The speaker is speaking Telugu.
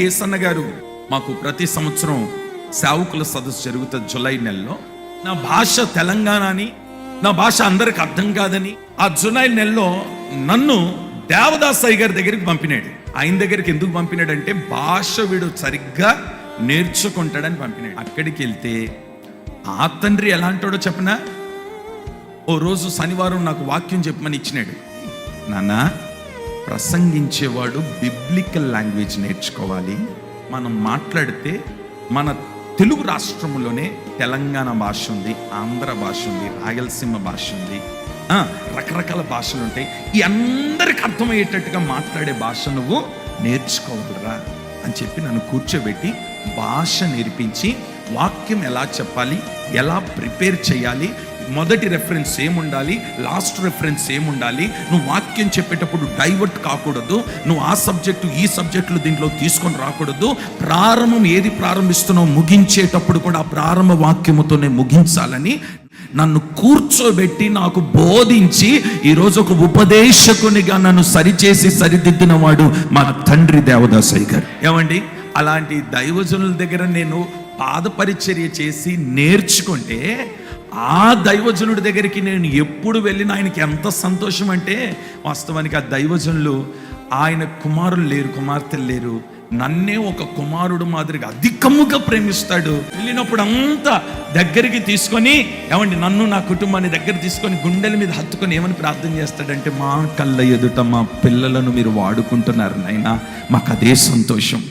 ఏసన్న గారు మాకు ప్రతి సంవత్సరం సేవకుల సదస్సు జరుగుతుంది జూలై నెలలో. నా భాష తెలంగాణ అని, నా భాష అందరికి అర్థం కాదని ఆ జూలై నెలలో నన్ను దేవదాస్ అయ్య గారి దగ్గరికి పంపినాడు. ఆయన దగ్గరికి ఎందుకు పంపినాడంటే భాష వీడు సరిగ్గా నేర్చుకుంటాడని పంపినాడు. అక్కడికి వెళ్తే ఆ తండ్రి ఎలాంటాడో చెప్పనా, ఓ రోజు శనివారం నాకు వాక్యం చెప్పమని ఇచ్చినాడు. నాన్న, ప్రసంగించేవాడు బిబ్లికల్ లాంగ్వేజ్ నేర్చుకోవాలి. మనం మాట్లాడితే మన తెలుగు రాష్ట్రంలోనే తెలంగాణ భాష ఉంది, ఆంధ్ర భాష ఉంది, రాయలసీమ భాష ఉంది, రకరకాల భాషలు ఉంటాయి. ఈ అందరికి అర్థమయ్యేటట్టుగా మాట్లాడే భాష నువ్వు నేర్చుకోవాలరా అని చెప్పి నన్ను కూర్చోబెట్టి భాష నేర్పించి వాక్యం ఎలా చెప్పాలి, ఎలా ప్రిపేర్ చేయాలి, మొదటి రెఫరెన్స్ ఏముండాలి, లాస్ట్ రెఫరెన్స్ ఏముండాలి, నువ్వు వాక్యం చెప్పేటప్పుడు డైవర్ట్ కాకూడదు, నువ్వు ఆ సబ్జెక్టు ఈ సబ్జెక్టులు దీంట్లో తీసుకొని రాకూడదు, ప్రారంభం ఏది ప్రారంభిస్తున్నావు ముగించేటప్పుడు కూడా ఆ ప్రారంభ వాక్యముతోనే ముగించాలని నన్ను కూర్చోబెట్టి నాకు బోధించి ఈరోజు ఒక ఉపదేశకునిగా నన్ను సరిచేసి సరిదిద్దిన వాడు మా తండ్రి దేవదాస్ అయ్య గారు. ఏమండి, అలాంటి దైవజనుల దగ్గర నేను పాదపరిచర్య చేసి నేర్చుకుంటే ఆ దైవజనుడి దగ్గరికి నేను ఎప్పుడు వెళ్ళినా ఆయనకి ఎంత సంతోషం అంటే, వాస్తవానికి ఆ దైవజనులు ఆయన కుమారులు లేరు, కుమార్తెలు లేరు, నన్నే ఒక కుమారుడు మాదిరిగా అధికముగా ప్రేమిస్తాడు. వెళ్ళినప్పుడు అంతా దగ్గరికి తీసుకొని, ఏమండి నన్ను నా కుటుంబాన్ని దగ్గర తీసుకొని గుండెల మీద హత్తుకొని ఏమని ప్రార్థన చేస్తాడంటే, మా కళ్ళ ఎదుట మా పిల్లలను మీరు వాడుకుంటున్నారు నాయనా, మాకు అదే సంతోషం.